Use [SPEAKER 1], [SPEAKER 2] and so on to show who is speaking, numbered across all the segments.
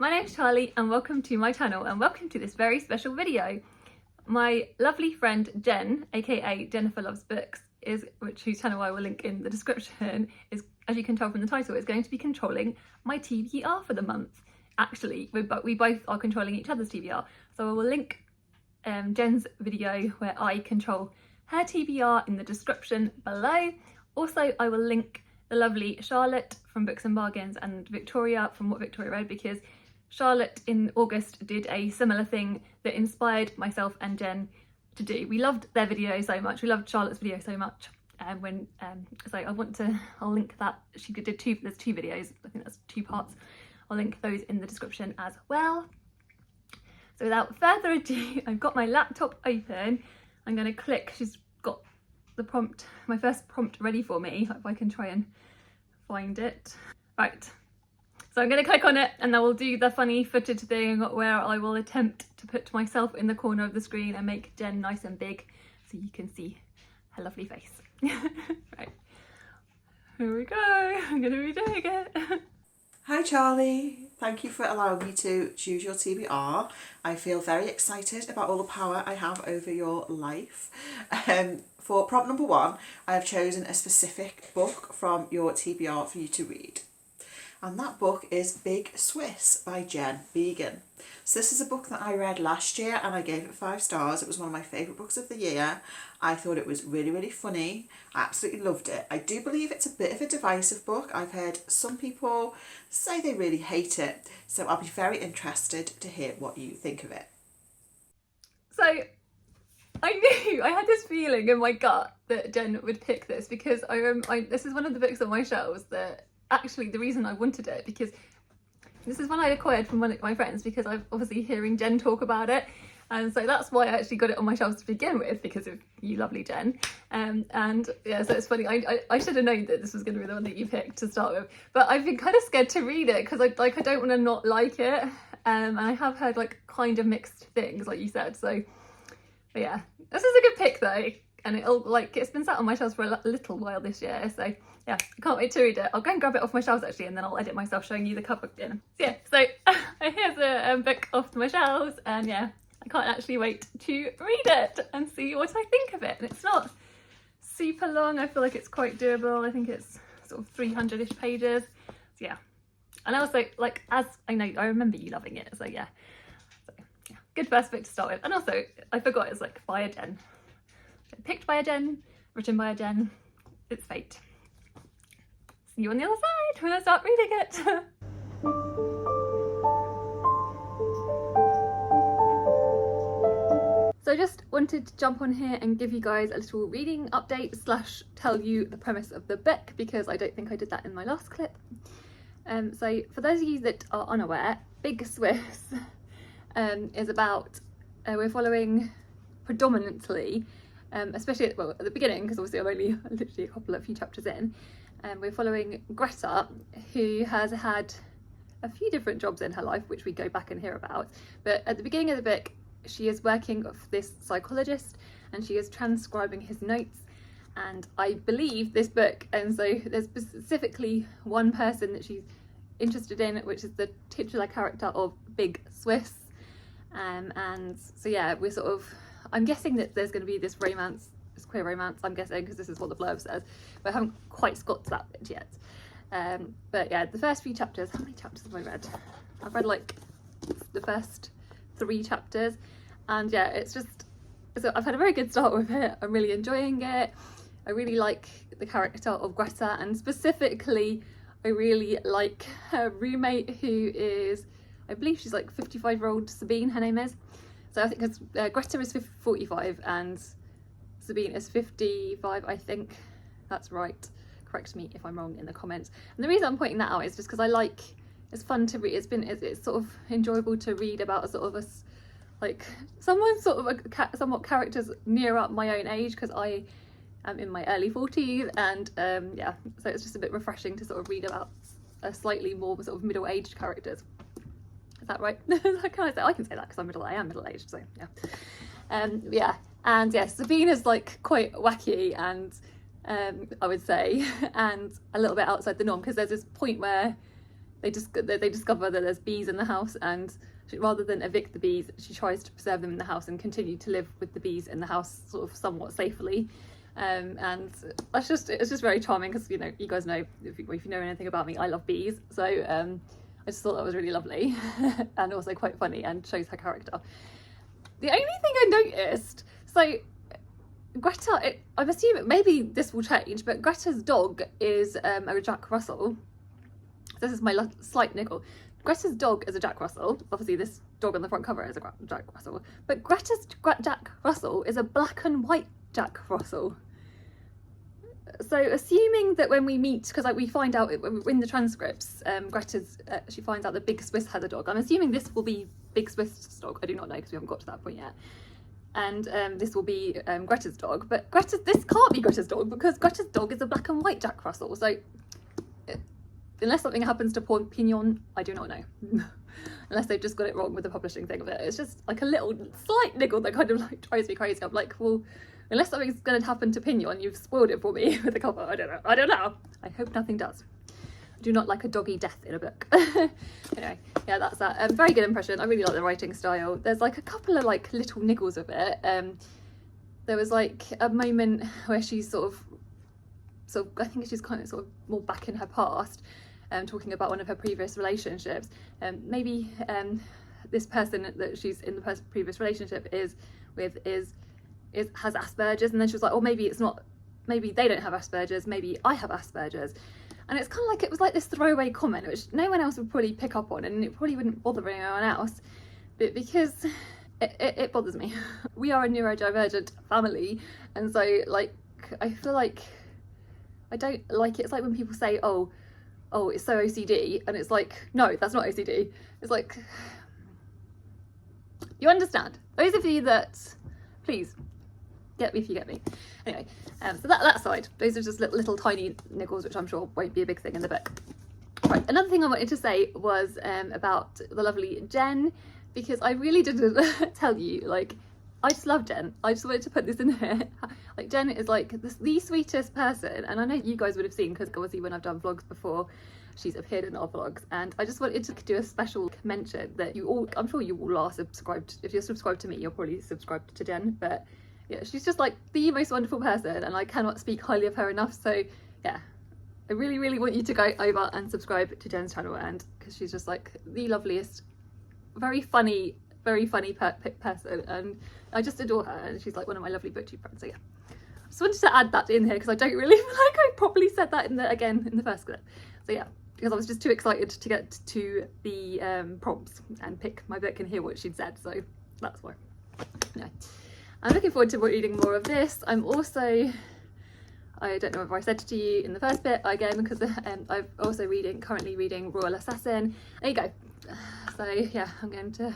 [SPEAKER 1] my name's Charlie and welcome to my channel and welcome to this very special video. My lovely friend Jen, aka Jennifer Loves Books, whose channel I will link in the description, is, as you can tell from the title, is going to be controlling my TBR for the month. Actually, we both are controlling each other's TBR, so I will link Jen's video where I control her TBR in the description below. Also, I will link the lovely Charlotte from Books and Bargains and Victoria from What Victoria Read, because Charlotte in August did a similar thing that inspired myself and Jen to do. We loved their video so much. We loved Charlotte's video so much. So I'll link that. She did there's two videos. I think that's 2 parts. I'll link those in the description as well. So without further ado, I've got my laptop open. I'm going to click. She's got the prompt, my first prompt ready for me, if I can try and find it. Right. So I'm going to click on it and I will do the funny footage thing where I will attempt to put myself in the corner of the screen and make Jen nice and big so you can see her lovely face. Right, here we go. I'm going to be doing it.
[SPEAKER 2] Hi Charlie, thank you for allowing me to choose your TBR. I feel very excited about all the power I have over your life. For prompt number 1, I have chosen a specific book from your TBR for you to read. And that book is Big Swiss by Jen Began. So this is a book that I read last year and I gave it 5 stars. It was one of my favourite books of the year. I thought it was really, really funny. I absolutely loved it. I do believe it's a bit of a divisive book. I've heard some people say they really hate it. So I'll be very interested to hear what you think of it.
[SPEAKER 1] So I had this feeling in my gut that Jen would pick this, because this is one of the books on my shelves that actually the reason I wanted it, because this is one I acquired from one of my friends because I'm obviously hearing Jen talk about it, and so that's why I actually got it on my shelves to begin with, because of you lovely Jen. And yeah, so it's funny, I should have known that this was going to be the one that you picked to start with, but I've been kind of scared to read it because I don't want to not like it, and I have heard like kind of mixed things like you said. So but yeah, this is a good pick though, and it's been sat on my shelves for a little while this year, so yeah, I can't wait to read it. I'll go and grab it off my shelves actually, and then I'll edit myself showing you the cover in. So yeah, so here's a book off my shelves, and yeah, I can't actually wait to read it and see what I think of it. And it's not super long. I feel like it's quite doable. I think it's sort of 300-ish pages. So yeah, and also as I know, I remember you loving it. So yeah, good first book to start with. And also, I forgot it's by a Jen. Picked by a Jen, written by a Jen. It's fate. See you on the other side when I start reading it. So I just wanted to jump on here and give you guys a little reading update / tell you the premise of the book, because I don't think I did that in my last clip. So for those of you that are unaware, Big Swiss is about, we're following predominantly, especially at the beginning, because obviously I'm only literally a few chapters in, we're following Greta, who has had a few different jobs in her life, which we go back and hear about. But at the beginning of the book, she is working with this psychologist and she is transcribing his notes. And I believe this book, and so there's specifically one person that she's interested in, which is the titular character of Big Swiss. And so yeah, I'm guessing that there's going to be this romance, this queer romance, I'm guessing, because this is what the blurb says, but I haven't quite got to that bit yet. But yeah, the first few chapters, how many chapters have I read? I've read like the first 3 chapters, and yeah, so I've had a very good start with it. I'm really enjoying it. I really like the character of Greta, and specifically I really like her roommate, who is, I believe she's like 55-year-old Sabine, her name is. So I think because Greta is 45 and Sabine is 55, I think that's right. Correct me if I'm wrong in the comments. And the reason I'm pointing that out is just because it's fun to read. It's sort of enjoyable to read about someone somewhat characters near up my own age, because I am in my early 40s, and yeah, so it's just a bit refreshing to sort of read about a slightly more sort of middle-aged characters. Is that right? I can say that because I am middle-aged, so yeah. Yeah, and yeah, Sabine is quite wacky and I would say, and a little bit outside the norm, because there's this point where they discover that there's bees in the house, and rather than evict the bees, she tries to preserve them in the house and continue to live with the bees in the house sort of somewhat safely. And it's just very charming because, you know, you guys know, if you know anything about me, I love bees. So I just thought that was really lovely and also quite funny and shows her character. The only thing I noticed, so Greta, I'm assuming maybe this will change, but Greta's dog is a Jack Russell. This is my slight niggle. Greta's dog is a Jack Russell. Obviously this dog on the front cover is a Jack Russell, but Greta's Jack Russell is a black and white Jack Russell. So assuming that when we meet, because like we find out in the transcripts, Greta's she finds out that Big Swiss has a dog. I'm assuming this will be Big Swiss's dog. I do not know because we haven't got to that point yet. And this will be Greta's dog, but this can't be Greta's dog because Greta's dog is a black and white Jack Russell. So unless something happens to Pignon, I do not know. Unless they've just got it wrong with the publishing thing of it. It's just like a little slight niggle that kind of like drives me crazy. I'm like, well, unless something's going to happen to Pignon, you've spoiled it for me with the cover. I don't know. I hope nothing does. I do not like a doggy death in a book. Anyway, yeah, that's that. Very good impression. I really like the writing style. There's like a couple of like little niggles of it. There was like a moment where she's sort of, I think she's kind of sort of more back in her past, talking about one of her previous relationships. Maybe this person that she's in the previous relationship has Asperger's, and then she was like, oh, maybe it's not, maybe they don't have Asperger's, maybe I have Asperger's. And it's kind of like, it was like this throwaway comment which no one else would probably pick up on, and it probably wouldn't bother anyone else, but because it bothers me. We are a neurodivergent family, and so like I feel like I don't like it. It's like when people say, oh, it's so OCD, and it's like, no, that's not OCD. It's like, you understand. Those of you that, please, get me if you get me. Anyway, so that aside, those are just little tiny niggles, which I'm sure won't be a big thing in the book. Right, another thing I wanted to say was about the lovely Jen, because I really didn't tell you, like, I just love Jen. I just wanted to put this in here. Like, Jen is like the sweetest person, and I know you guys would have seen, because obviously when I've done vlogs before, she's appeared in our vlogs, and I just wanted to do a special mention that you all, I'm sure you all are subscribed. If you're subscribed to me, you're probably subscribed to Jen, but yeah, she's just like the most wonderful person, and I cannot speak highly of her enough. So yeah, I really, really want you to go over and subscribe to Jen's channel, and because she's just like the loveliest, very funny person, and I just adore her, and she's like one of my lovely booktube friends. So yeah, just wanted to add that in here because I don't really feel like I properly said that in the first clip. So yeah, because I was just too excited to get to the prompts and pick my book and hear what she'd said, so that's why. No, I'm looking forward to reading more of this. I'm also, I don't know if I said to you in the first bit again, because I'm also currently reading Royal Assassin. There you go. So yeah, I'm going to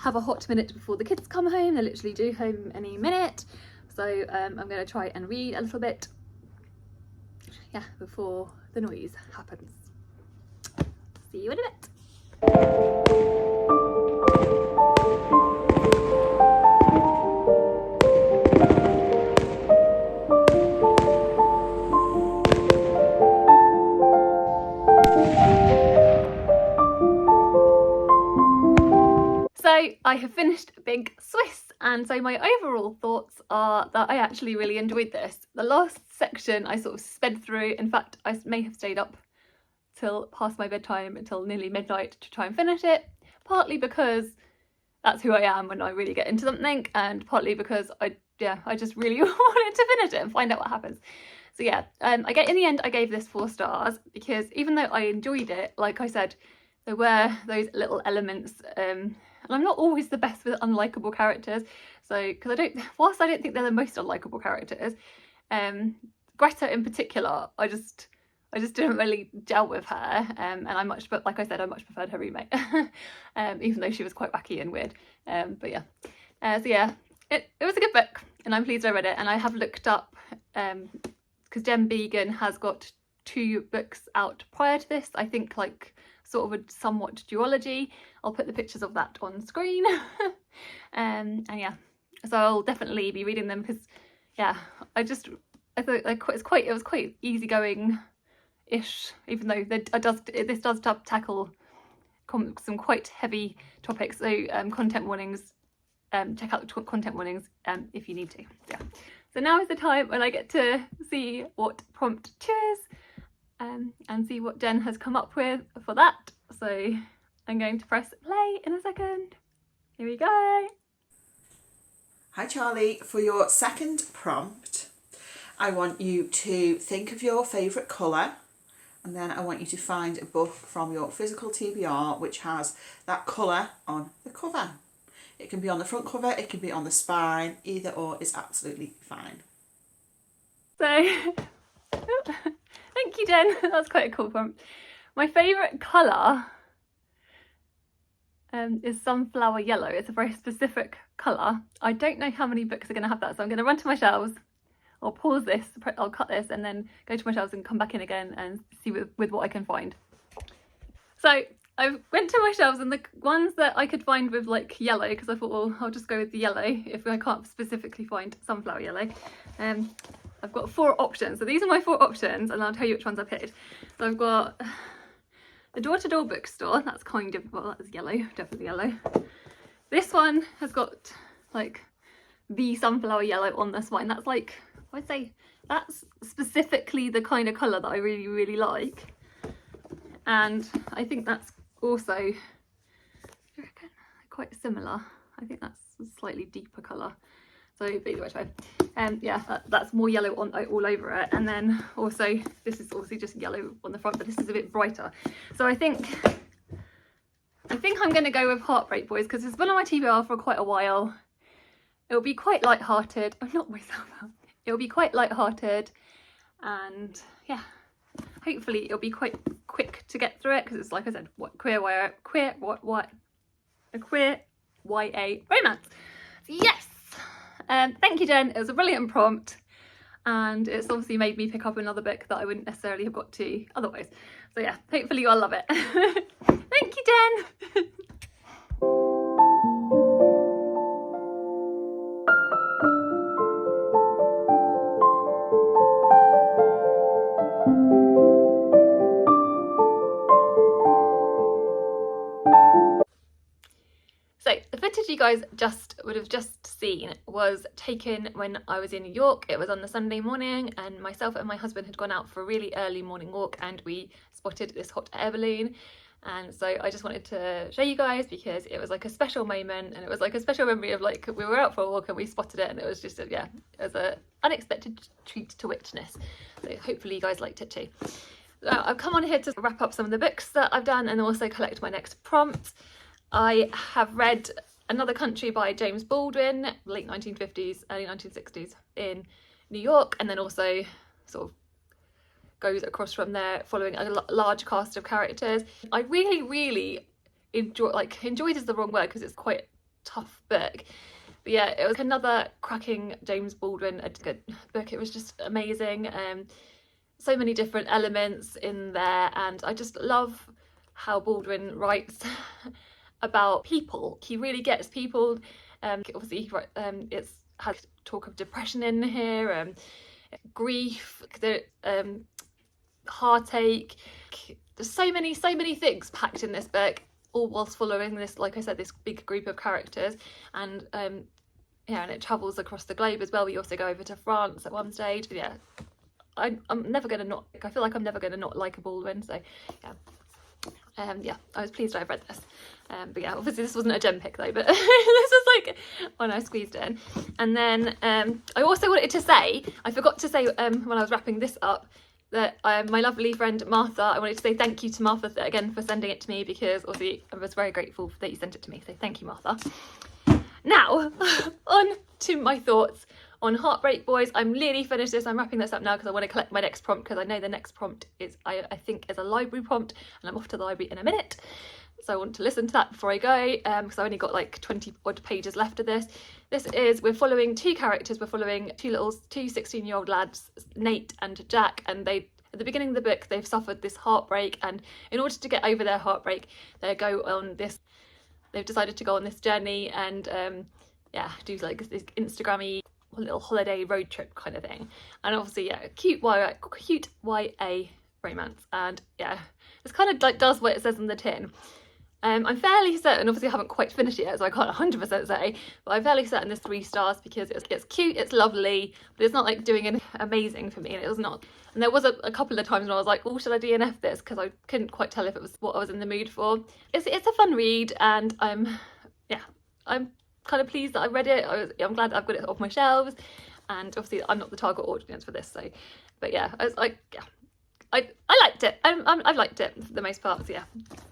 [SPEAKER 1] have a hot minute before the kids come home. They literally do home any minute, so I'm going to try and read a little bit, yeah, before the noise happens. See you in a bit. So I have finished Big Swiss, and so my overall thoughts are that I actually really enjoyed this. The last section I sort of sped through. In fact, I may have stayed up till past my bedtime, until nearly midnight, to try and finish it, partly because that's who I am when I really get into something, and partly because I just really wanted to finish it and find out what happens. So yeah, in the end I gave this 4 stars, because even though I enjoyed it, like I said, there were those little elements, and I'm not always the best with unlikable characters, so because whilst I don't think they're the most unlikable characters, Greta in particular, I just didn't really gel with her, and but like I said, I much preferred her roommate, even though she was quite wacky and weird. But yeah, so yeah, it was a good book, and I'm pleased I read it. And I have looked up, because Jen Began has got 2 books out prior to this, I think, like sort of a somewhat duology. I'll put the pictures of that on screen. And yeah, so I'll definitely be reading them, because yeah, I thought it was quite easygoing ish, even though this does tackle some quite heavy topics. So content warnings, check out the content warnings if you need to. Yeah. So now is the time when I get to see what prompt 2 is and see what Jen has come up with for that. So I'm going to press play in a second. Here we go.
[SPEAKER 2] Hi Charlie, for your second prompt, I want you to think of your favourite colour, and then I want you to find a book from your physical TBR which has that colour on the cover. It can be on the front cover, it can be on the spine, either or is absolutely fine.
[SPEAKER 1] So, thank you Jen, that's quite a cool prompt. My favourite colour is sunflower yellow. It's a very specific colour. I don't know how many books are going to have that, so I'm going to run to my shelves. I'll pause this, I'll cut this and then go to my shelves and come back in again and see with what I can find. So I went to my shelves, and the ones that I could find with like yellow, because I thought, well, I'll just go with the yellow if I can't specifically find sunflower yellow. I've got 4 options. So these are my 4 options, and I'll tell you which ones I picked. So I've got the door-to-door bookstore. That's kind of, well, that's yellow, definitely yellow. This one has got like the sunflower yellow on the spine. That's like, I'd say that's specifically the kind of colour that I really, really like. And I think that's also, I reckon, quite similar. I think that's a slightly deeper colour. So either way, yeah, that's more yellow on all over it. And then also, this is also just yellow on the front, but this is a bit brighter. So I think I'm going to go with Heartbreak Boys, because it's been on my TBR for quite a while. It'll be quite light-hearted. I'm not myself out. It'll be quite light-hearted, and yeah, hopefully it'll be quite quick to get through it, because it's, like I said, queer YA romance. So yes, thank you Jen, it was a brilliant prompt, and it's obviously made me pick up another book that I wouldn't necessarily have got to otherwise. So yeah, hopefully you all love it. Thank you Jen. So the footage you guys would have just seen was taken when I was in New York. It was on the Sunday morning, and myself and my husband had gone out for a really early morning walk, and we spotted this hot air balloon. And so I just wanted to show you guys, because it was like a special moment, and it was like a special memory of, like, we were out for a walk and we spotted it, and it was just yeah, it was an unexpected treat to witness. So hopefully you guys liked it too. I've come on here to wrap up some of the books that I've done and also collect my next prompt. I have read Another Country by James Baldwin, late 1950s, early 1960s in New York, and then also sort of goes across from there following a large cast of characters. I really enjoyed is the wrong word, because it's quite a tough book. But yeah, it was another cracking James Baldwin book. It was just amazing. So many different elements in there, and I just love how Baldwin writes about people. He really gets people. Obviously, it's has talk of depression in here, grief, heartache. There's so many things packed in this book, all whilst following this, like I said, this big group of characters. And yeah, and it travels across the globe as well. We also go over to France at one stage. But yeah, I'm never gonna not. I feel like I'm never gonna not like a Baldwin. So yeah. Yeah, I was pleased I've read this. But yeah, obviously this wasn't a gem pick though, but this was like when I squeezed it in. And then I also wanted to say, I forgot to say when I was wrapping this up, that my lovely friend Martha, I wanted to say thank you to Martha again for sending it to me, because obviously I was very grateful that you sent it to me. So thank you, Martha. Now, on to my thoughts on Heartbreak Boys. I'm nearly finished this. I'm wrapping this up now because I want to collect my next prompt, because I know the next prompt is, I think, is a library prompt, and I'm off to the library in a minute. So I want to listen to that before I go, because I only got like 20 odd pages left of this. We're following 2 characters. We're following 2 16-year-old lads, Nate and Jack, and at the beginning of the book, they've suffered this heartbreak, and in order to get over their heartbreak, they've decided to go on this journey and yeah, do like this Instagrammy little holiday road trip kind of thing. And obviously, yeah, cute YA romance, and yeah, it's kind of like does what it says in the tin. I'm fairly certain, obviously I haven't quite finished it yet, so I can't 100% say, but I'm fairly certain there's 3 stars because it's cute, it's lovely, but it's not like doing anything amazing for me, and it was not. And there was a couple of times when I was like, oh, should I DNF this? Because I couldn't quite tell if it was what I was in the mood for. It's a fun read, and I'm kind of pleased that I read it. I'm glad that I've got it off my shelves, and obviously I'm not the target audience for this, so, but yeah, I was like, yeah. I liked it. I've liked it for the most part, so yeah.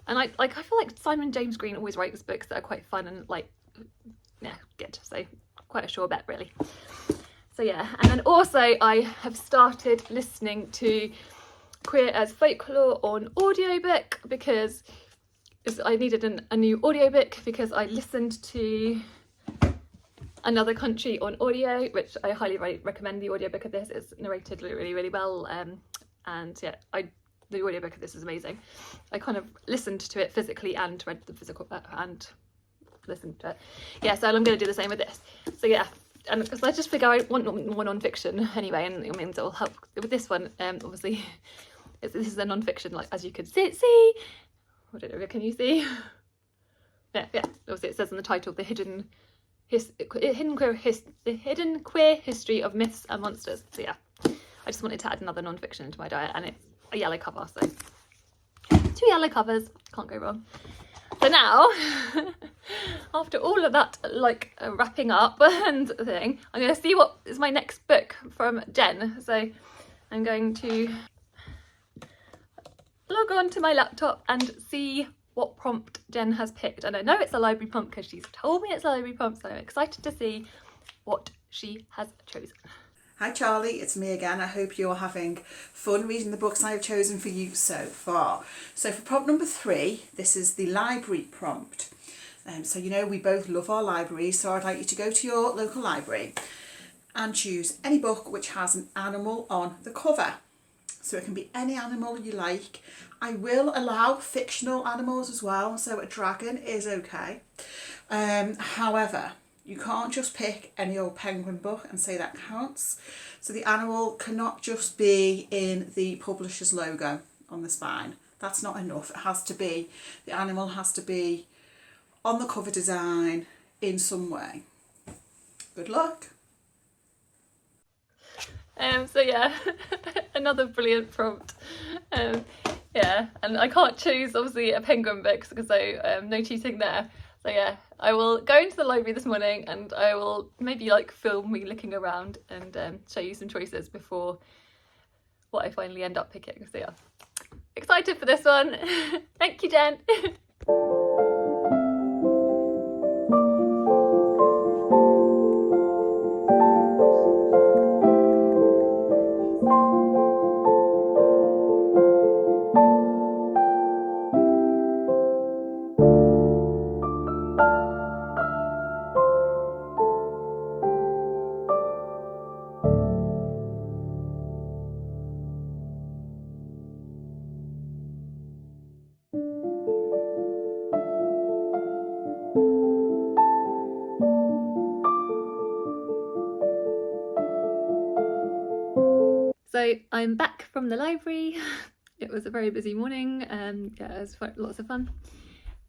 [SPEAKER 1] And I feel like Simon James Green always writes books that are quite fun and like, yeah, good. So quite a sure bet really. So yeah, and then also I have started listening to Queer as Folklore on audiobook because I needed a new audiobook because I listened to Another Country on audio, which I highly recommend the audiobook of this. It's narrated really, really well. And yeah, the audiobook of this is amazing. I kind of listened to it physically and read the physical and listened to it. Yeah, so I'm going to do the same with this. So yeah, and because I just figure I want more non-fiction anyway, and it means it will help with this one. Obviously, this is a non-fiction, like as you can see. I don't know, can you see? Yeah. Obviously, it says in the title, the hidden queer history of myths and monsters. So yeah. I just wanted to add another non-fiction into my diet, and it's a yellow cover, so 2 yellow covers, can't go wrong. So now, after all of that, like wrapping up and thing, I'm going to see what is my next book from Jen. So I'm going to log on to my laptop and see what prompt Jen has picked. And I know it's a library prompt because she's told me it's a library prompt, so I'm excited to see what she has chosen.
[SPEAKER 2] Hi Charlie, it's me again. I hope you're having fun reading the books I've chosen for you so far. So for prompt number 3, this is the library prompt. So you know we both love our libraries, so I'd like you to go to your local library and choose any book which has an animal on the cover. So it can be any animal you like. I will allow fictional animals as well, so a dragon is okay. However, you can't just pick any old penguin book and say that counts. So the animal cannot just be in the publisher's logo on the spine. That's not enough. It has to be, the animal has to be on the cover design in some way. Good luck.
[SPEAKER 1] So yeah, another brilliant prompt. Yeah, and I can't choose obviously a penguin book because no cheating there. So yeah, I will go into the library this morning and I will maybe like film me looking around and show you some choices before what I finally end up picking. So yeah, excited for this one. Thank you, Jen. So I'm back from the library. It was a very busy morning. Yeah, it was lots of fun,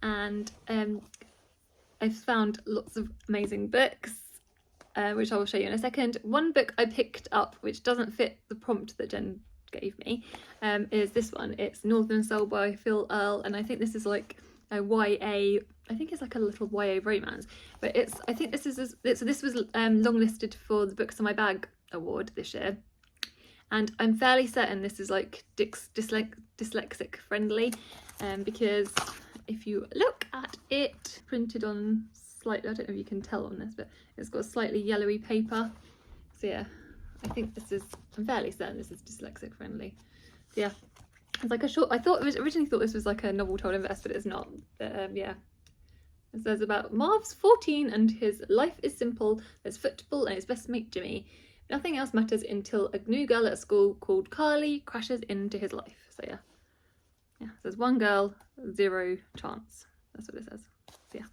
[SPEAKER 1] and I've found lots of amazing books, which I will show you in a second. One book I picked up, which doesn't fit the prompt that Jen gave me, is this one. It's Northern Soul by Phil Earle, and I think this is like a YA. I think it's like a little YA romance, but I think this was longlisted for the Books in My Bag award this year. And I'm fairly certain this is like dyslexic friendly, because if you look at it, printed on slightly, I don't know if you can tell on this, but it's got slightly yellowy paper. So yeah, I'm fairly certain this is dyslexic friendly. So yeah, it's like a short, originally thought this was like a novel told in verse, but it's not. Yeah. It says about Marv's 14 and his life is simple. There's football and his best mate Jimmy. Nothing else matters until a new girl at school called Carly crashes into his life. So yeah, there's one girl, 0 chance. That's what it says. So yeah,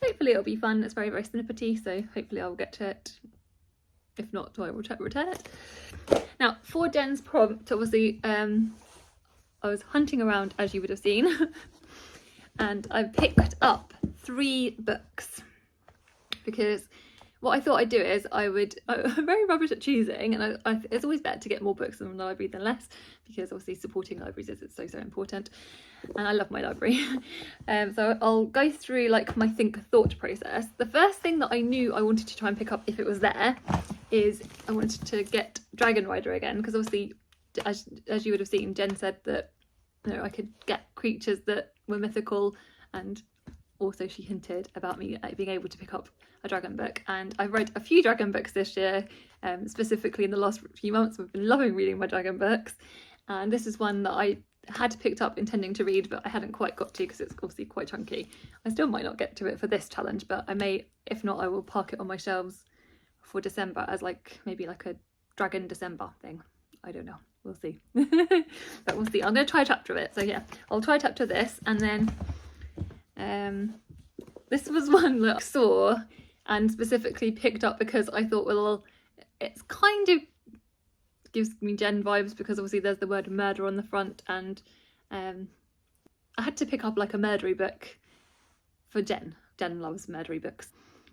[SPEAKER 1] hopefully it'll be fun. It's very, very snippety, so hopefully I'll get to it. If not, I will return it. Now, for Jen's prompt, obviously, I was hunting around, as you would have seen, and I picked up 3 books because what I thought I'd do is I'm very rubbish at choosing, and it's always better to get more books in the library than less, because obviously supporting libraries is so important, and I love my library. So I'll go through like my thought process. The first thing that I knew I wanted to try and pick up if it was there is I wanted to get Dragon Rider again, because obviously as you would have seen, Jen said that, you know, I could get creatures that were mythical, and also she hinted about me being able to pick up a dragon book, and I've read a few dragon books this year, specifically in the last few months. I've been loving reading my dragon books, and this is one that I had picked up intending to read, but I hadn't quite got to because it's obviously quite chunky. I still might not get to it for this challenge, but I may. If not, I will park it on my shelves for December as maybe like a Dragon December thing. I don't know, we'll see. But we'll see. I'm going to try a chapter of it, so yeah, I'll try a chapter of this, and then this was one that I saw and specifically picked up because I thought, well, it's kind of gives me Jen vibes, because obviously there's the word murder on the front, and I had to pick up like a murdery book for Jen. Jen loves murdery books,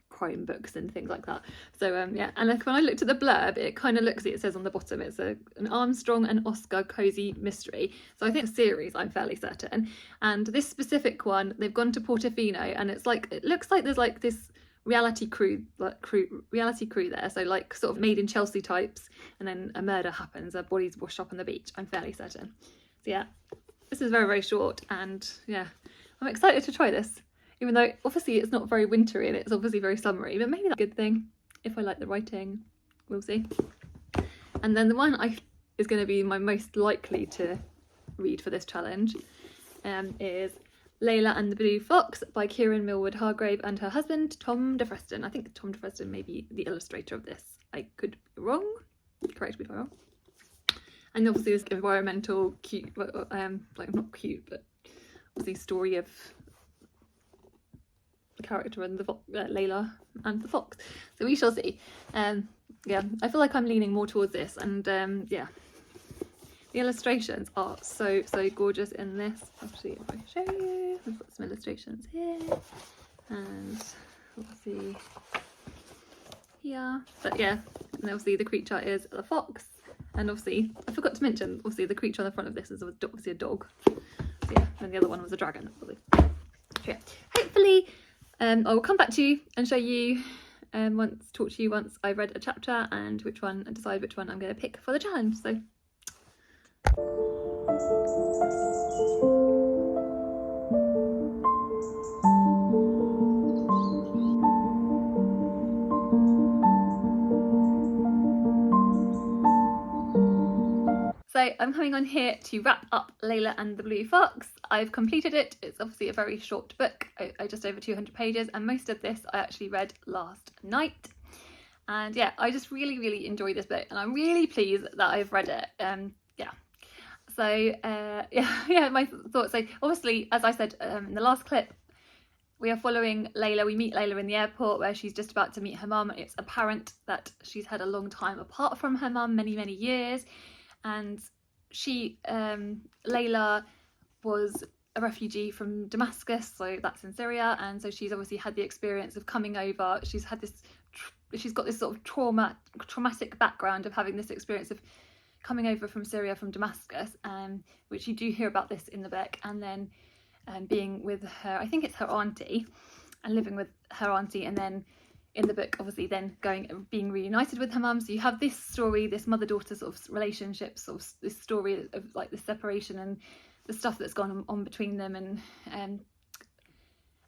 [SPEAKER 1] crime books and things like that. So yeah, and like when I looked at the blurb, it kind of looks, it says on the bottom, it's an Armstrong and Oscar cozy mystery. So I think it's a series, I'm fairly certain. And this specific one, they've gone to Portofino, and it's like, it looks like there's like this reality crew there, so like sort of Made in Chelsea types, and then a murder happens, a body's washed up on the beach, I'm fairly certain. So yeah, this is very short, and yeah, I'm excited to try this, even though obviously it's not very wintry and it's obviously very summery, but maybe that's a good thing if I like the writing. We'll see. And then the one is going to be my most likely to read for this challenge is Layla and the Blue Fox by Kieran Millward Hargrave and her husband Tom DeFreston. I think Tom DeFreston may be the illustrator of this. I could be wrong. Correct me if I'm wrong. And obviously this environmental cute, like not cute, but obviously story of the character and the Layla and the fox. So we shall see. Yeah, I feel like I'm leaning more towards this, and yeah. The illustrations are so gorgeous in this. Actually, if I show you, I've got some illustrations here, and obviously here. But yeah, and obviously the creature is the fox, and obviously I forgot to mention, obviously the creature on the front of this is obviously a dog. So yeah, and the other one was a dragon. So yeah, hopefully I will come back to you and show you. Talk to you once I've read a chapter and decide which one I'm going to pick for the challenge. So. So I'm coming on here to wrap up Layla and the Blue Fox. I've completed it. It's obviously a very short book, I just over 200 pages, and most of this I actually read last night. And yeah, I just really enjoyed this book, and I'm really pleased that I've read it. Yeah. So yeah, my thoughts. So obviously, as I said in the last clip, we are following Layla. We meet Layla in the airport where she's just about to meet her mum. It's apparent that she's had a long time apart from her mum, many years. And Layla was a refugee from Damascus, so that's in Syria, and so she's obviously had the experience of coming over. She's got this sort of traumatic background of having this experience of coming over from Syria, from Damascus, which you do hear about this in the book, and then being with her, I think it's her auntie, and living with her auntie, and then in the book obviously then being reunited with her mum. So you have this story, this mother-daughter sort of relationship, sort of this story of like the separation and the stuff that's gone on between them, and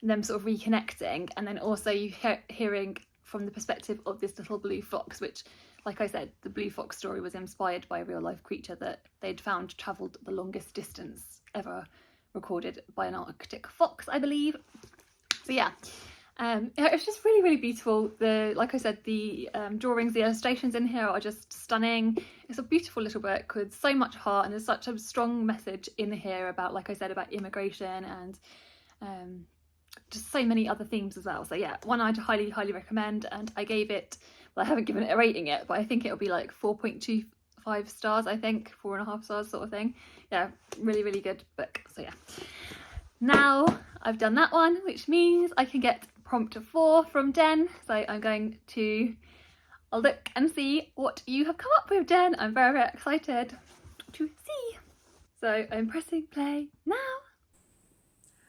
[SPEAKER 1] them sort of reconnecting, and then also you hearing from the perspective of this little blue fox, which, like I said, the blue fox story was inspired by a real life creature that they'd found travelled the longest distance ever recorded by an Arctic fox, I believe. So yeah, it's just really beautiful. Like I said, the drawings, the illustrations in here are just stunning. It's a beautiful little book with so much heart, and there's such a strong message in here about, like I said, about immigration and just so many other themes as well. So yeah, one I'd highly recommend, and I gave it, well, I haven't given it a rating yet, but I think it'll be like 4.25 5 stars, I think, 4.5 stars sort of thing. Yeah, really, really good book. So yeah, now I've done that one, which means I can get prompt 4 from Den. So I'm going to look and see what you have come up with, Den. I'm very, very excited to see. So I'm pressing play now.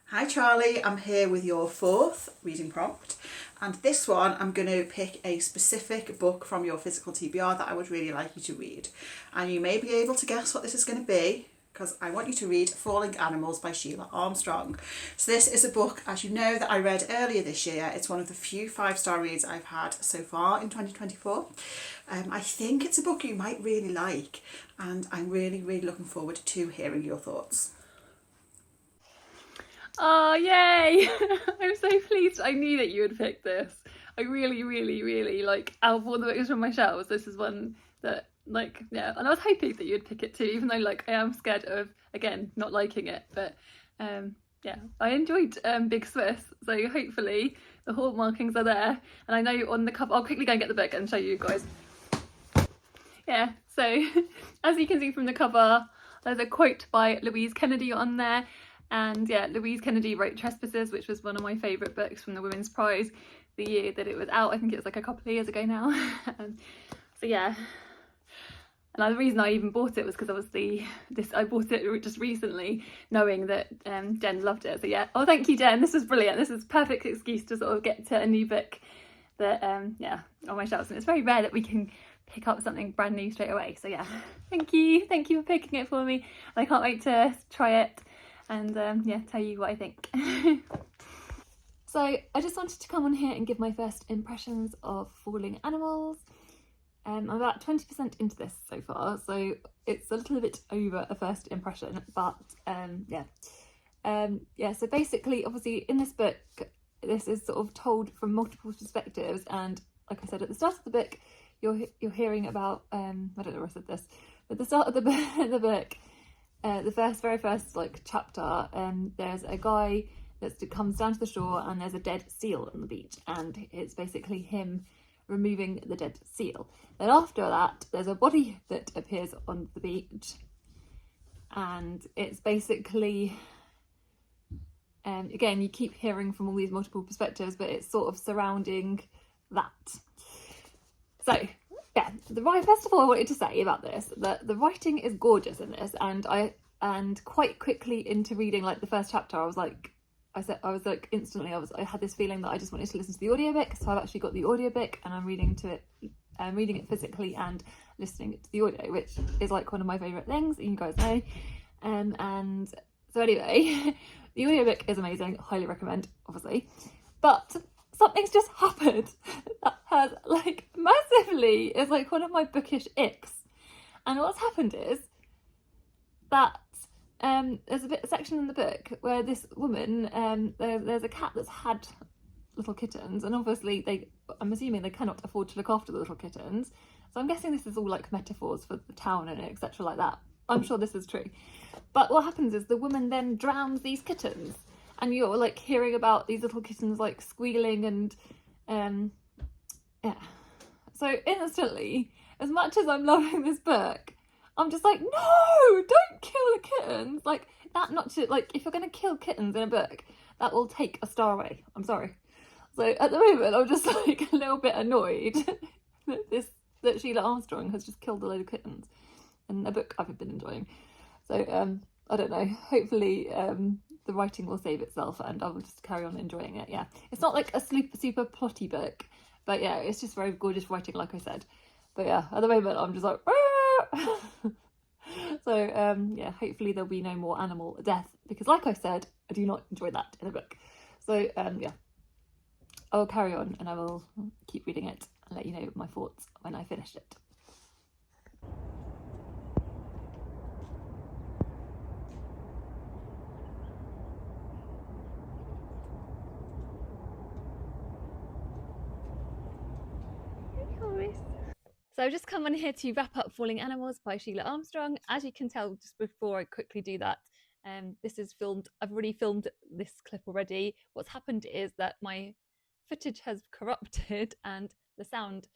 [SPEAKER 2] Hi Charlie, I'm here with your 4th reading prompt, and this one I'm going to pick a specific book from your physical TBR that I would really like you to read, and you may be able to guess what this is going to be because I want you to read Falling Animals by Sheila Armstrong. So this is a book, as you know, that I read earlier this year. It's one of the few 5-star reads I've had so far in 2024. I think it's a book you might really like, and I'm really, really looking forward to hearing your thoughts.
[SPEAKER 1] Oh, yay! I'm so pleased. I knew that you would pick this. I really, really, really, like, out of all the books from my shelves, this is one that, like, yeah, and I was hoping that you'd pick it too, even though, like, I am scared of, again, not liking it, but, yeah, I enjoyed Big Swiss, so hopefully the hallmarkings are there, and I know on the cover, I'll quickly go and get the book and show you guys. Yeah, so, as you can see from the cover, there's a quote by Louise Kennedy on there. And yeah, Louise Kennedy wrote Trespassers, which was one of my favourite books from the Women's Prize the year that it was out. I think it was like a couple of years ago now. So yeah, and the reason I even bought it was because obviously I bought it just recently, knowing that Jen loved it. So yeah, oh thank you Jen, this was brilliant. This is perfect excuse to sort of get to a new book that yeah, on my shelves, and it's very rare that we can pick up something brand new straight away. So yeah, thank you for picking it for me. I can't wait to try it and yeah, tell you what I think. So I just wanted to come on here and give my first impressions of Falling Animals. I'm about 20% into this so far, so it's a little bit over a first impression, but yeah. Yeah, so basically, obviously in this book, this is sort of told from multiple perspectives, and like I said at the start of the book, you're hearing about, I don't know where I said this, but at the start of the book, the very first like chapter, there's a guy that comes down to the shore and there's a dead seal on the beach, and it's basically him removing the dead seal. Then after that, there's a body that appears on the beach, and it's basically, again, you keep hearing from all these multiple perspectives, but it's sort of surrounding that. So yeah, first of all, I wanted to say about this that the writing is gorgeous in this, and quite quickly into reading like the first chapter, I had this feeling that I just wanted to listen to the audiobook. So I've actually got the audiobook and I'm reading it physically and listening to the audio, which is like one of my favourite things, you guys know. And so anyway, the audiobook is amazing, highly recommend, obviously. But something's just happened that has like massively, is like one of my bookish icks. And what's happened is that there's a section in the book where this woman, there's a cat that's had little kittens, and obviously I'm assuming they cannot afford to look after the little kittens. So I'm guessing this is all like metaphors for the town and etc. like that. I'm sure this is true. But what happens is the woman then drowns these kittens, and you're like hearing about these little kittens like squealing and yeah. So instantly, as much as I'm loving this book, I'm just like, no, don't kill the kittens. Like that, not to, like, if you're going to kill kittens in a book, that will take a star away. I'm sorry. So at the moment, I'm just like a little bit annoyed that Sheila Armstrong has just killed a load of kittens in a book I've been enjoying. So I don't know. Hopefully the writing will save itself and I will just carry on enjoying it. Yeah, it's not like a super plotty book, but yeah, it's just very gorgeous writing, like I said. But yeah, at the moment, I'm just like, so yeah, hopefully there'll be no more animal death, because like I said, I do not enjoy that in a book. So yeah, I will carry on and I will keep reading it and let you know my thoughts when I finish it. So I've just come on here to wrap up Falling Animals by Sheila Armstrong. As you can tell, just before I quickly do that, this is filmed. I've already filmed this clip already. What's happened is that my footage has corrupted and the sound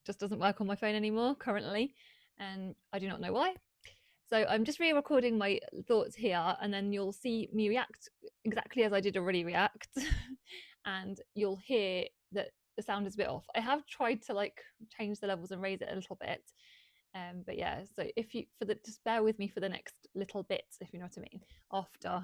[SPEAKER 1] just doesn't work on my phone anymore currently. and I do not know why. So I'm just re-recording my thoughts here, and then you'll see me react exactly as I did already react, and you'll hear that the sound is a bit off. I have tried to like change the levels and raise it a little bit, but yeah. So if you just bear with me for the next little bit, if you know what I mean, after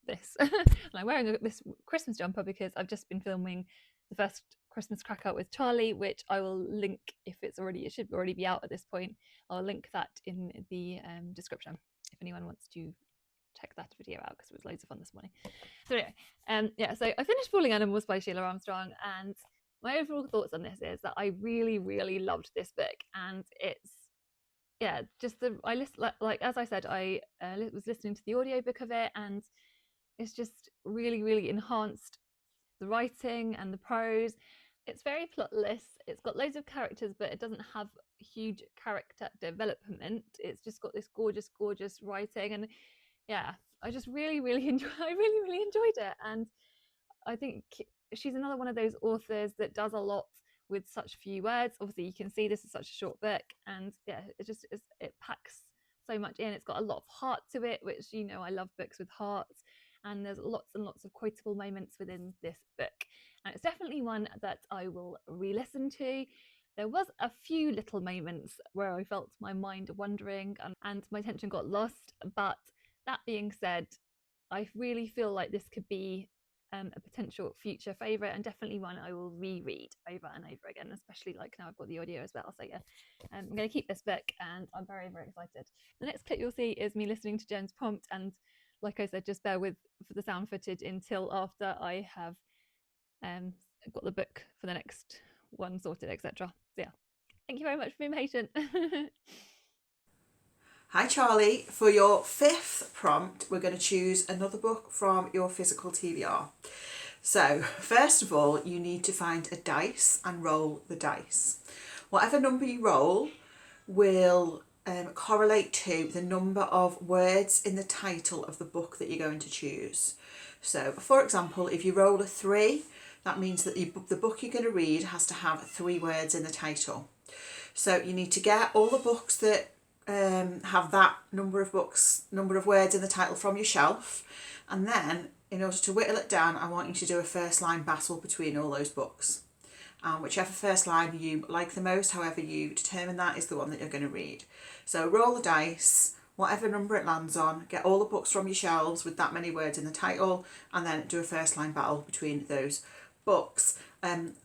[SPEAKER 1] this. And I'm wearing this Christmas jumper because I've just been filming the first Christmas cracker with Charlie, which I will link if it should already be out at this point. I'll link that in the description if anyone wants to check that video out, because it was loads of fun this morning. So anyway, yeah, so I finished Falling Animals by Sheila Armstrong, and my overall thoughts on this is that I really, really loved this book, and it's just like as I said, I was listening to the audiobook of it, and it's just really, really enhanced the writing and the prose. It's very plotless. It's got loads of characters, but it doesn't have huge character development. It's just got this gorgeous, gorgeous writing, and yeah, I just really, really enjoyed it. And I think she's another one of those authors that does a lot with such few words. Obviously, you can see this is such a short book, and yeah, it packs so much in. It's got a lot of heart to it, which, you know, I love books with hearts, and there's lots and lots of quotable moments within this book, and it's definitely one that I will re-listen to. There was a few little moments where I felt my mind wandering and my attention got lost, but that being said, I really feel like this could be a potential future favourite, and definitely one I will reread over and over again, especially like now I've got the audio as well. So yeah, I'm going to keep this book, and I'm very, very excited. The next clip you'll see is me listening to Jen's prompt, and like I said, just bear with for the sound footage until after I have got the book for the next one sorted, etc. So yeah, thank you very much for being patient.
[SPEAKER 2] Hi Charlie, for your 5th prompt, we're going to choose another book from your physical TBR. So, first of all, you need to find a dice and roll the dice. Whatever number you roll will correlate to the number of words in the title of the book that you're going to choose. So, for example, if you roll a 3, that means that the book you're going to read has to have 3 words in the title. So you need to get all the books that have that number of words in the title from your shelf, and then in order to whittle it down, I want you to do a first line battle between all those books, and whichever first line you like the most, however you determine that, is the one that you're going to read. So roll the dice, whatever number it lands on, get all the books from your shelves with that many words in the title, and then do a first line battle between those books.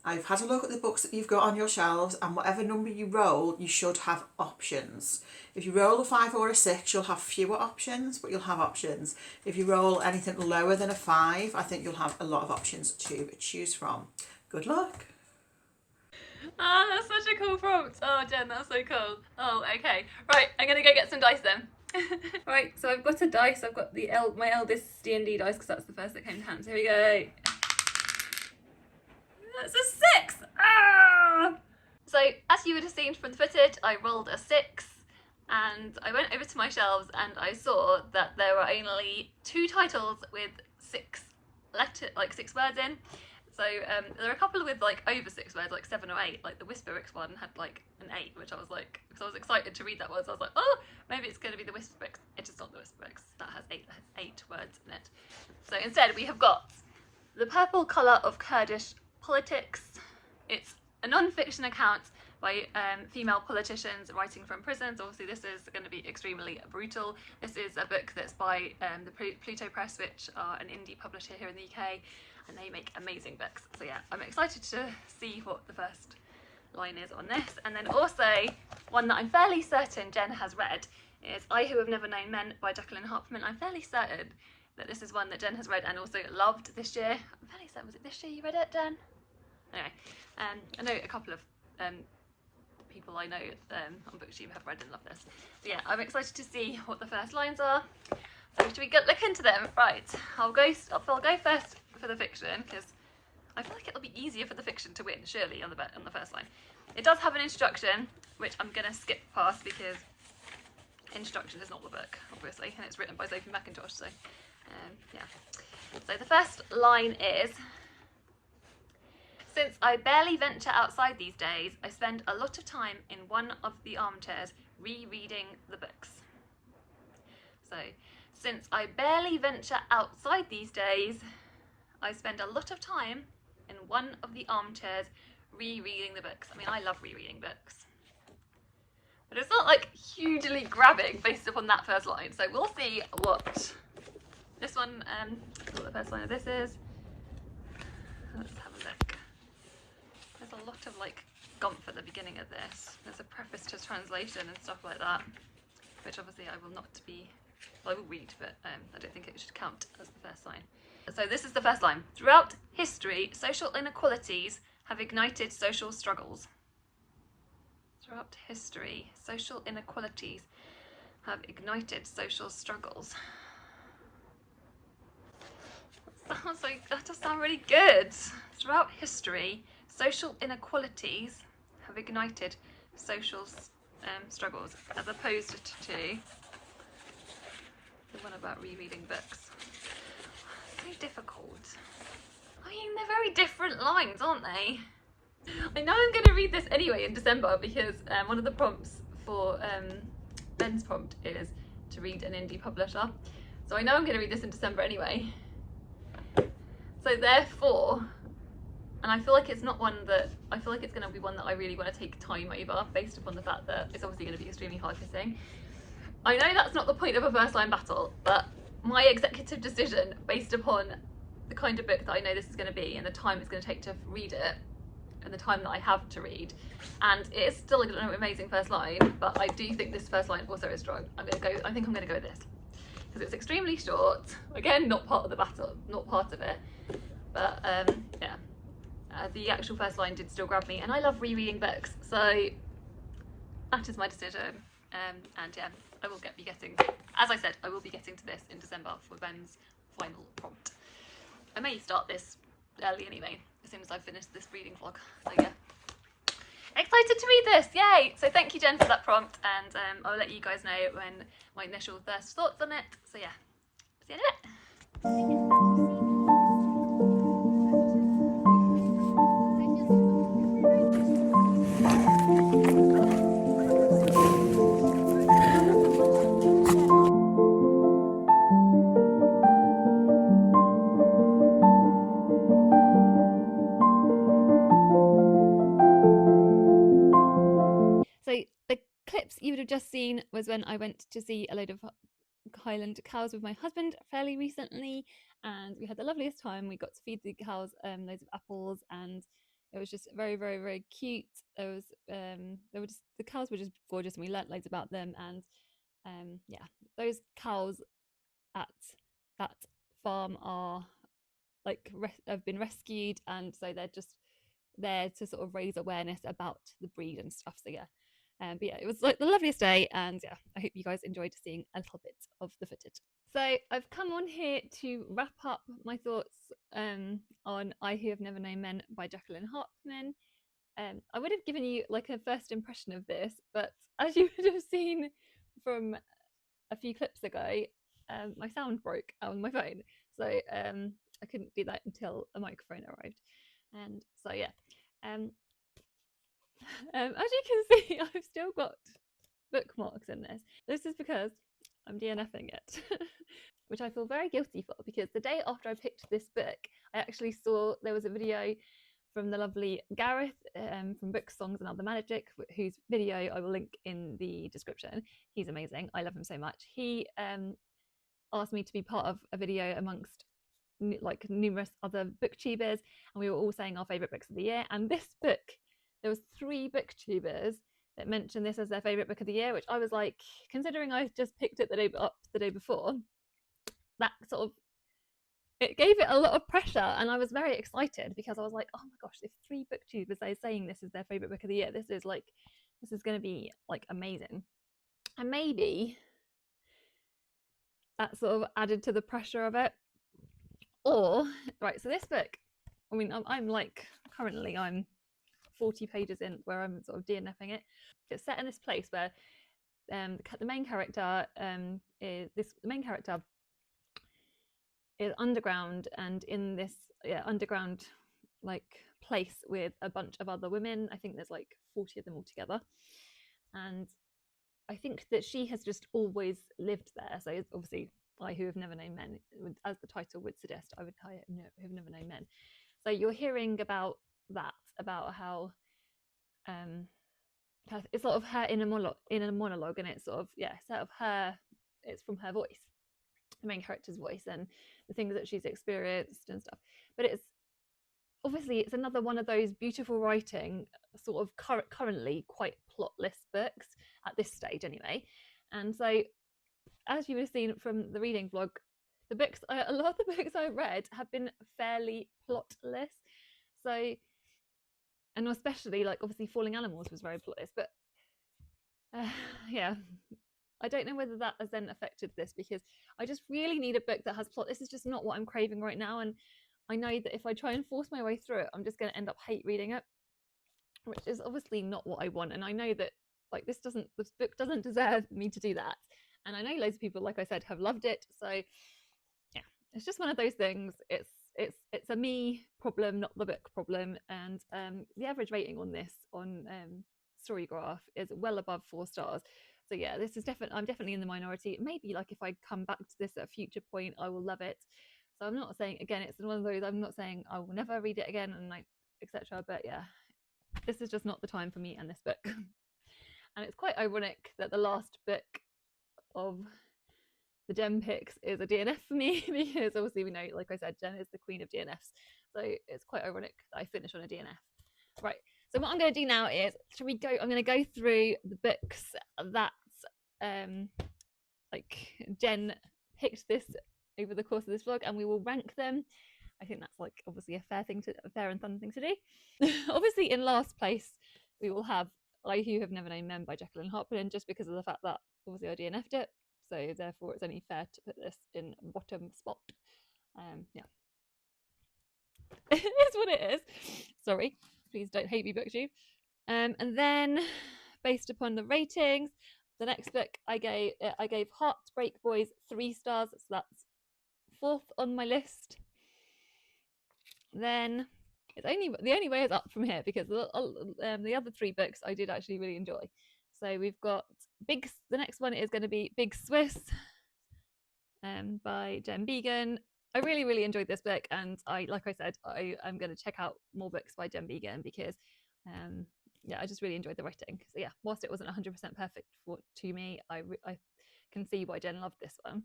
[SPEAKER 2] I've had a look at the books that you've got on your shelves, and whatever number you roll, you should have options. If you roll a 5 or a 6, you'll have fewer options, but you'll have options. If you roll anything lower than a 5, I think you'll have a lot of options to choose from. Good luck.
[SPEAKER 1] Ah, that's such a cool prompt. Oh, Jen, that's so cool. Oh, okay. Right, I'm gonna go get some dice then. Right, so I've got a dice. I've got my eldest D&D dice, because that's the first that came to hand. So here we go. That's a 6! Ah! So, as you would have seen from the footage, I rolled a 6, and I went over to my shelves and I saw that there were only 2 titles with 6 words in. So there are a couple with like over 6 words, like 7 or 8. Like the Whisperix one had like an 8, which I was like, because I was excited to read that one. So I was like, oh, maybe it's going to be the Whisperix. It is not the Whisperix. That has 8 words in it. So instead, we have got The Purple Colour of Kurdish Politics. It's a non-fiction account by female politicians writing from prisons. Obviously this is going to be extremely brutal. This is a book that's by the Pluto Press, which are an indie publisher here in the UK, and they make amazing books. So yeah, I'm excited to see what the first line is on this. And then also, one that I'm fairly certain Jen has read is I Who Have Never Known Men by Jacqueline Harpman. I'm fairly certain that this is one that Jen has read and also loved this year. I'm fairly certain, was it this year you read it, Jen? Anyway, I know a couple of people I know on Booktube have read and love this. So yeah, I'm excited to see what the first lines are. So should we look into them? Right, I'll go first for the fiction, because I feel like it'll be easier for the fiction to win, surely, on the first line. It does have an introduction, which I'm going to skip past because introduction is not the book, obviously, and it's written by Sophie McIntosh, so yeah. So the first line is: since I barely venture outside these days, I spend a lot of time in one of the armchairs rereading the books. So, since I barely venture outside these days, I spend a lot of time in one of the armchairs rereading the books. I mean, I love rereading books, but it's not like hugely grabbing based upon that first line. So we'll see what this one, what the first line of this is. Let's have a look. There's a lot of like gumph at the beginning of this. There's a preface to translation and stuff like that, which obviously I will not be, well, I will read, but I don't think it should count as the first line. So this is the first line. Throughout history, social inequalities have ignited social struggles. Throughout history, social inequalities have ignited social struggles. Sounds like, that does sound really good. Throughout history, social inequalities have ignited social struggles, as opposed to the one about rereading books. So difficult. I mean, they're very different lines, aren't they? I know I'm going to read this anyway in December because one of the prompts for Ben's prompt is to read an indie publisher. So I know I'm going to read this in December anyway. So therefore, and I feel like it's not one that, I feel like it's going to be one that I really want to take time over based upon the fact that it's obviously going to be extremely hard hitting. I know that's not the point of a first line battle, but my executive decision based upon the kind of book that I know this is going to be and the time it's going to take to read it and the time that I have to read, and it is still an amazing first line, but I do think this first line also is strong. I think I'm going to go with this because it's extremely short. Again, not part of the battle, not part of it, but yeah. The actual first line did still grab me, and I love rereading books, so that is my decision. And yeah, I will be getting, as I said, I will be getting to this in December for Ben's final prompt. I may start this early anyway, as soon as I've finished this reading vlog. So yeah, excited to read this, yay! So thank you, Jen, for that prompt, and I'll let you guys know when my initial first thoughts on it. So yeah, see you in a bit. So the clips you would have just seen was when I went to see a load of Highland cows with my husband fairly recently, and we had the loveliest time. We got to feed the cows loads of apples, and it was just very, very, very cute. There was the cows were just gorgeous, and we learnt loads about them. And yeah, those cows at that farm are like have been rescued, and so they're just there to sort of raise awareness about the breed and stuff. So yeah. But yeah, it was like the loveliest day, and yeah, I hope you guys enjoyed seeing a little bit of the footage. So I've come on here to wrap up my thoughts on I Who Have Never Known Men by Jacqueline Hartman. I would have given you like a first impression of this, but as you would have seen from a few clips ago, my sound broke on my phone, so I couldn't do that until a microphone arrived. And so yeah, as you can see, I've still got bookmarks in this. This is because I'm DNFing it, which I feel very guilty for, because the day after I picked this book, I actually saw there was a video from the lovely Gareth from Books, Songs and Other Magic, whose video I will link in the description. He's amazing. I love him so much. He asked me to be part of a video amongst like numerous other booktubers, and we were all saying our favourite books of the year, and this book, there was 3 booktubers that mentioned this as their favourite book of the year, which I was like, considering I just picked it the day before, that sort of, it gave it a lot of pressure, and I was very excited because I was like, oh my gosh, if 3 booktubers are saying this is their favourite book of the year, this is going to be like amazing. And maybe that sort of added to the pressure of it. Or, right, so this book, I mean, I'm like, currently I'm 40 pages in where I'm sort of DNFing it. It's set in this place where the main character is underground, and in this underground like place with a bunch of other women. I think there's like 40 of them all together, and I think that she has just always lived there. So it's obviously I who have never known men, as the title would suggest, I have never known men. So you're hearing about that, about how it's sort of her inner monologue, and it's sort of sort of her. It's from her voice, the main character's voice, and the things that she's experienced and stuff. But it's obviously it's another one of those beautiful writing, sort of currently quite plotless books at this stage, anyway. And so, as you would have seen from the reading vlog, a lot of the books I read have been fairly plotless. So, and especially like obviously Falling Animals was very plotless, but yeah, I don't know whether that has then affected this, because I just really need a book that has plot. This is just not what I'm craving right now, and I know that if I try and force my way through it, I'm just going to end up hate reading it, which is obviously not what I want. And I know that like this book doesn't deserve me to do that. And I know loads of people, like I said, have loved it. So yeah, it's just one of those things. It's a me problem, not the book problem. And the average rating on this on Storygraph is well above 4 stars. So yeah, this is I'm definitely in the minority. Maybe like if I come back to this at a future point, I will love it. So I'm not saying, again, it's one of those, I'm not saying I will never read it again and like etc. But yeah, this is just not the time for me and this book. And it's quite ironic that the last book of the Jen picks is a DNF for me, because obviously we know, like I said, Jen is the queen of DNFs. So it's quite ironic that I finish on a DNF. Right. So what I'm going to do now is, I'm going to go through the books that like Jen picked this over the course of this vlog, and we will rank them. I think that's like obviously a fair and fun thing to do. Obviously in last place we will have I Who Have Never Known Men by Jacqueline Harpelin, just because of the fact that obviously I DNF'd it, so therefore it's only fair to put this in bottom spot. Yeah. It's what it is. Sorry, please don't hate me, Booktube. And then based upon the ratings, the next book I gave Heartbreak Boys 3 stars, so that's 4th on my list. Then the only way is up from here, because the other 3 books I did actually really enjoy. So we've got the next one is going to be Big Swiss by Jen Began. I really enjoyed this book, and like I said, I'm going to check out more books by Jen Began, because I just really enjoyed the writing. So yeah, whilst it wasn't 100% perfect to me, I can see why Jen loved this one.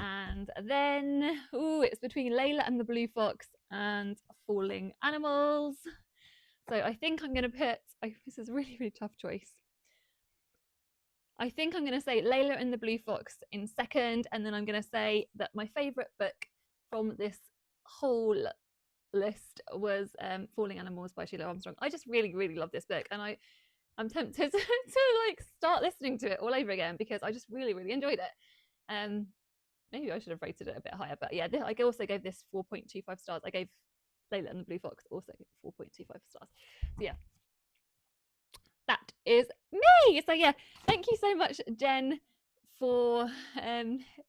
[SPEAKER 1] And then it's between Layla and the Blue Fox and Falling Animals. So I think I'm going to put this is a really tough choice. I think I'm going to say Layla and the Blue Fox in second, and then I'm going to say that my favourite book from this whole list was Falling Animals by Sheila Armstrong. I just really love this book, and I'm tempted to like start listening to it all over again, because I just really enjoyed it. Maybe I should have rated it a bit higher, but yeah, I also gave this 4.25 stars. I gave Layla and the Blue Fox also 4.25 stars. So yeah, that is me. So yeah, thank you so much, Jen, for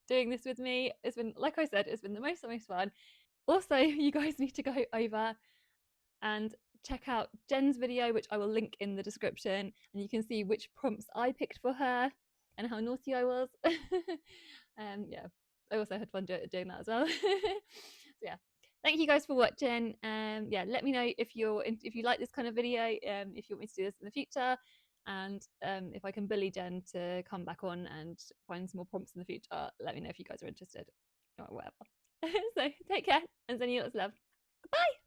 [SPEAKER 1] doing this with me. It's been, like I said, it's been the most fun. Also, you guys need to go over and check out Jen's video, which I will link in the description, and you can see which prompts I picked for her and how naughty I was. Yeah, I also had fun doing that as well. So yeah, thank you guys for watching. Yeah, let me know if you like this kind of video, if you want me to do this in the future, and if I can bully Jen to come back on and find some more prompts in the future. Let me know if you guys are interested or whatever. So take care, and sending you lots of love. Bye.